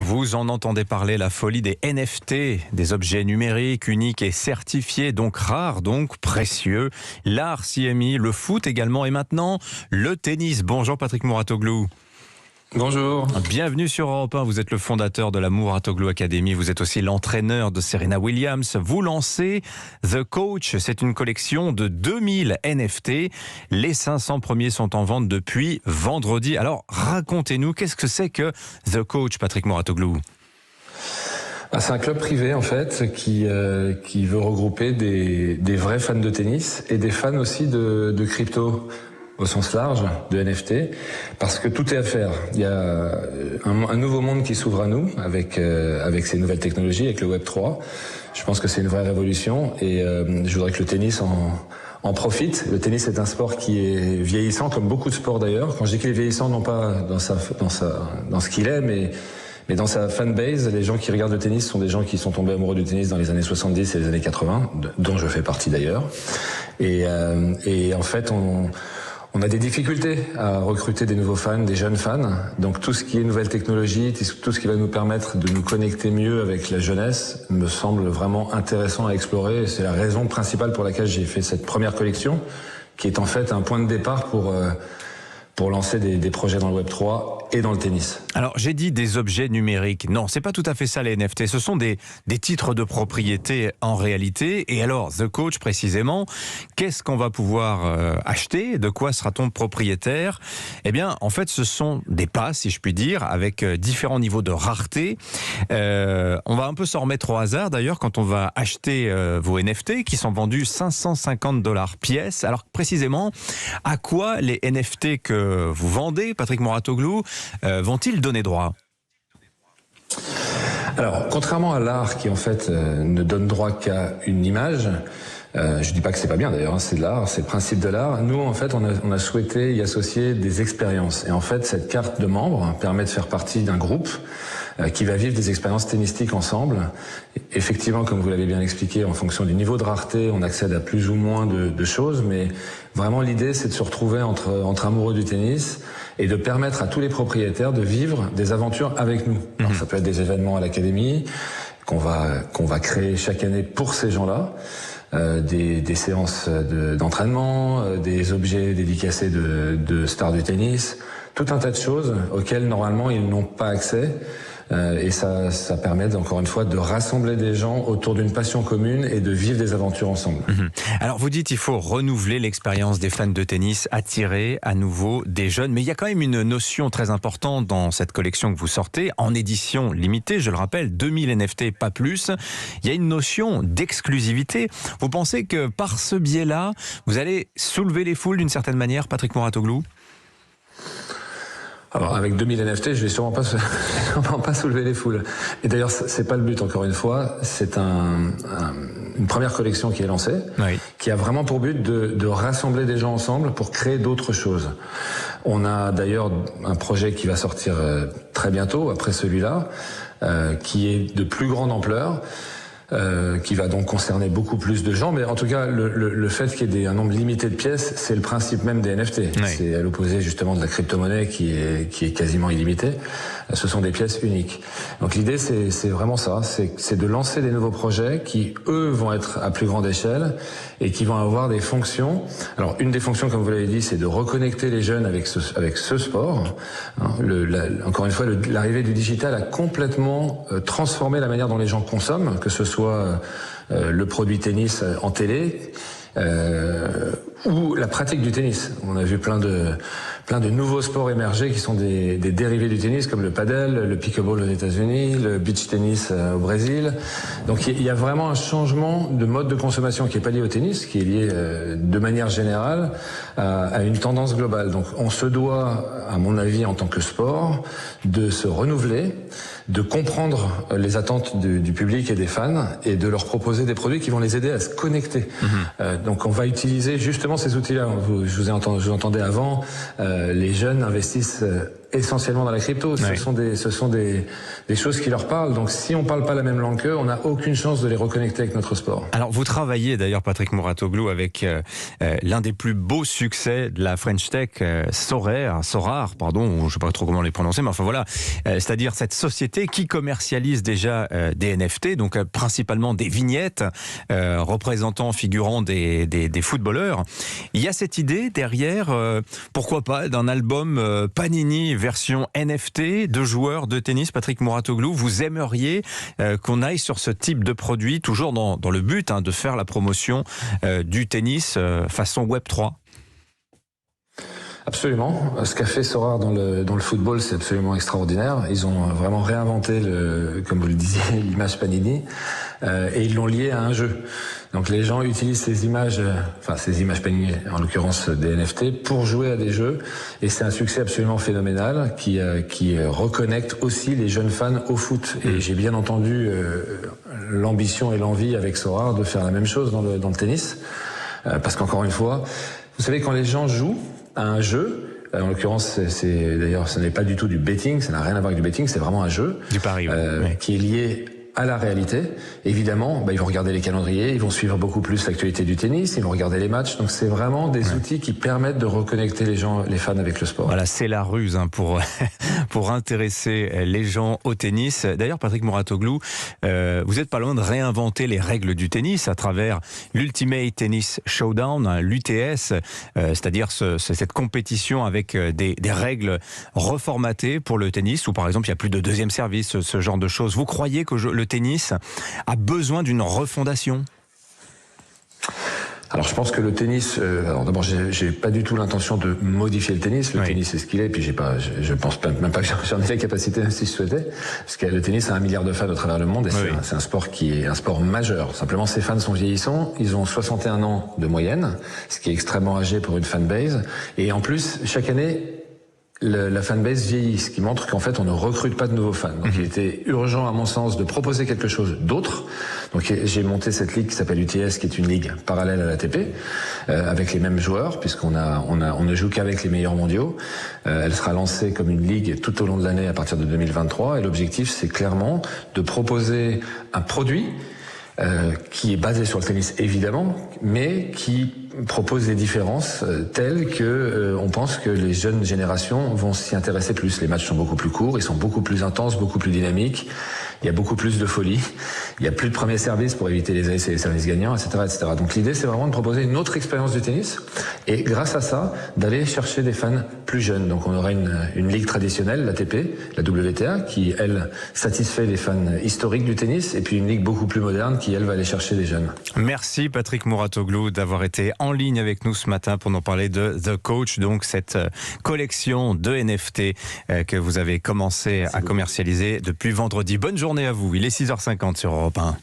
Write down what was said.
Vous en entendez parler, la folie des NFT, des objets numériques, uniques et certifiés, donc rares, donc précieux. L'art s'y est mis, le foot également, et maintenant le tennis. Bonjour Patrick Mouratoglou. Bonjour. Bienvenue sur Europe 1, vous êtes le fondateur de la Mouratoglou Academy, vous êtes aussi l'entraîneur de Serena Williams. Vous lancez The Coach, c'est une collection de 2000 NFT. Les 500 premiers sont en vente depuis vendredi. Alors racontez-nous, qu'est-ce que c'est que The Coach, Patrick Mouratoglou ? C'est un club privé en fait qui veut regrouper des vrais fans de tennis et des fans aussi de crypto au sens large, de NFT, parce que tout est à faire. Il y a un nouveau monde qui s'ouvre à nous avec ces nouvelles technologies, avec le Web 3. Je pense que c'est une vraie révolution et je voudrais que le tennis en profite. Le tennis est un sport qui est vieillissant, comme beaucoup de sports d'ailleurs. Quand je dis qu'il est vieillissant, non pas dans ce qu'il est, mais dans sa fanbase. Les gens qui regardent le tennis sont des gens qui sont tombés amoureux du tennis dans les années 70 et les années 80, dont je fais partie d'ailleurs. Et en fait, on a des difficultés à recruter des nouveaux fans, des jeunes fans. Donc tout ce qui est nouvelle technologie, tout ce qui va nous permettre de nous connecter mieux avec la jeunesse me semble vraiment intéressant à explorer. C'est la raison principale pour laquelle j'ai fait cette première collection, qui est en fait un point de départ pour lancer des projets dans le Web 3 et dans le tennis. Alors j'ai dit des objets numériques. Non, c'est pas tout à fait ça les NFT. Ce sont des titres de propriété en réalité. Et alors, The Coach précisément, qu'est-ce qu'on va pouvoir acheter ? De quoi sera-t-on propriétaire ? Eh bien, en fait, ce sont des passes, si je puis dire, avec différents niveaux de rareté. On va un peu s'en remettre au hasard d'ailleurs quand on va acheter vos NFT qui sont vendus $550 pièce. Alors précisément, à quoi les NFT que vous vendez, Patrick Mouratoglou, vont-ils donner droit ? Alors, contrairement à l'art qui en fait ne donne droit qu'à une image, je dis pas que c'est pas bien d'ailleurs, c'est de l'art, c'est le principe de l'art. Nous en fait on a souhaité y associer des expériences. Et en fait cette carte de membre permet de faire partie d'un groupe qui va vivre des expériences tennistiques ensemble. Effectivement, comme vous l'avez bien expliqué, en fonction du niveau de rareté, on accède à plus ou moins de choses, mais vraiment l'idée c'est de se retrouver entre amoureux du tennis et de permettre à tous les propriétaires de vivre des aventures avec nous. Alors, ça peut être des événements à l'académie qu'on va créer chaque année pour ces gens-là. Des séances d'entraînement, des objets dédicacés de stars du tennis, tout un tas de choses auxquelles normalement ils n'ont pas accès. Et ça permet encore une fois de rassembler des gens autour d'une passion commune et de vivre des aventures ensemble. Alors vous dites il faut renouveler l'expérience des fans de tennis, attirer à nouveau des jeunes, mais il y a quand même une notion très importante dans cette collection que vous sortez, en édition limitée, je le rappelle, 2000 NFT, pas plus. Il y a une notion d'exclusivité. Vous pensez que par ce biais-là, vous allez soulever les foules d'une certaine manière, Patrick Mouratoglou ? Alors avec 2000 NFT, je vais sûrement pas soulever les foules. Et d'ailleurs, c'est pas le but. Encore une fois, c'est une première collection qui est lancée, oui, qui a vraiment pour but de rassembler des gens ensemble pour créer d'autres choses. On a d'ailleurs un projet qui va sortir très bientôt après celui-là, qui est de plus grande ampleur. Qui va donc concerner beaucoup plus de gens, mais en tout cas le fait qu'il y ait un nombre limité de pièces, c'est le principe même des NFT. Oui. C'est à l'opposé justement de la crypto-monnaie qui est quasiment illimitée. Ce sont des pièces uniques. Donc l'idée c'est vraiment ça, c'est de lancer des nouveaux projets qui eux vont être à plus grande échelle et qui vont avoir des fonctions. Alors une des fonctions, comme vous l'avez dit, c'est de reconnecter les jeunes avec ce sport. Encore une fois, l'arrivée du digital a complètement transformé la manière dont les gens consomment, que ce soit le produit tennis en télé ou la pratique du tennis. On a vu plein de nouveaux sports émerger qui sont des dérivés du tennis, comme le paddle, le pickleball aux États-Unis, le beach tennis au Brésil. Donc il y a vraiment un changement de mode de consommation qui est pas lié au tennis, qui est lié de manière générale à une tendance globale. Donc on se doit, à mon avis, en tant que sport, de se renouveler, de comprendre les attentes du public et des fans et de leur proposer des produits qui vont les aider à se connecter. Donc on va utiliser justement ces outils-là. Je vous entendais avant, les jeunes investissent essentiellement dans la crypto. Ce sont des choses qui leur parlent. Donc si on parle pas la même langue qu'eux, on n'a aucune chance de les reconnecter avec notre sport. Alors vous travaillez d'ailleurs, Patrick Mouratoglou, avec l'un des plus beaux succès de la French Tech, Sorare, pardon, je ne sais pas trop comment les prononcer, mais enfin voilà, c'est-à-dire cette société qui commercialise déjà des NFT, donc principalement des vignettes représentant, figurant des footballeurs. Il y a cette idée derrière, pourquoi pas, d'un album Panini version NFT de joueurs de tennis. Patrick Mouratoglou, vous aimeriez qu'on aille sur ce type de produit, toujours dans le but de faire la promotion du tennis façon Web3? Absolument. Ce qu'a fait Sorare dans le football, c'est absolument extraordinaire. Ils ont vraiment réinventé, comme vous le disiez, l'image Panini, et ils l'ont lié à un jeu. Donc les gens utilisent ces images Panini, en l'occurrence des NFT, pour jouer à des jeux, et c'est un succès absolument phénoménal qui reconnecte aussi les jeunes fans au foot. Et j'ai bien entendu l'ambition et l'envie avec Sorare de faire la même chose dans le tennis, parce qu'encore une fois, vous savez, quand les gens jouent à un jeu, en l'occurrence, d'ailleurs, ce n'est pas du tout du betting, ça n'a rien à voir avec du betting, c'est vraiment un jeu du pari, qui est lié à la réalité. Évidemment, ils vont regarder les calendriers, ils vont suivre beaucoup plus l'actualité du tennis, ils vont regarder les matchs. Donc c'est vraiment des outils qui permettent de reconnecter les fans avec le sport. Voilà, c'est la ruse pour intéresser les gens au tennis. D'ailleurs, Patrick Mouratoglou, vous n'êtes pas loin de réinventer les règles du tennis à travers l'Ultimate Tennis Showdown, l'UTS, c'est-à-dire cette compétition avec des règles reformatées pour le tennis, où par exemple il n'y a plus de deuxième service, ce genre de choses. Vous croyez que le tennis a besoin d'une refondation? Alors je pense que le tennis, d'abord j'ai pas du tout l'intention de modifier le tennis. Le tennis c'est ce qu'il est, puis je pense même pas que j'en ai la capacité si je souhaitais, parce que le tennis a 1 milliard de fans à travers le monde et c'est un sport qui est un sport majeur. Simplement ces fans sont vieillissants, ils ont 61 ans de moyenne, ce qui est extrêmement âgé pour une fanbase, et en plus chaque année la fanbase vieillit, ce qui montre qu'en fait on ne recrute pas de nouveaux fans. Donc il était urgent à mon sens de proposer quelque chose d'autre. Donc j'ai monté cette ligue qui s'appelle UTS, qui est une ligue parallèle à l'ATP, avec les mêmes joueurs, puisqu'on ne joue qu'avec les meilleurs mondiaux. Elle sera lancée comme une ligue tout au long de l'année à partir de 2023, et l'objectif c'est clairement de proposer un produit qui est basé sur le tennis évidemment, mais qui propose des différences telles que on pense que les jeunes générations vont s'y intéresser plus. Les matchs sont beaucoup plus courts, ils sont beaucoup plus intenses, beaucoup plus dynamiques. Il y a beaucoup plus de folie. Il y a plus de premiers services pour éviter les aces et les services gagnants, etc., etc. Donc l'idée, c'est vraiment de proposer une autre expérience du tennis et grâce à ça, d'aller chercher des fans plus jeunes. Donc on aura une ligue traditionnelle, l'ATP, la WTA, qui, elle, satisfait les fans historiques du tennis, et puis une ligue beaucoup plus moderne qui, elle, va aller chercher des jeunes. Merci Patrick Mouratoglou d'avoir été en ligne avec nous ce matin pour nous parler de The Coach, donc cette collection de NFT que vous avez commencé à commercialiser depuis vendredi. Bonne journée à vous, il est 6h50 sur Europe 1.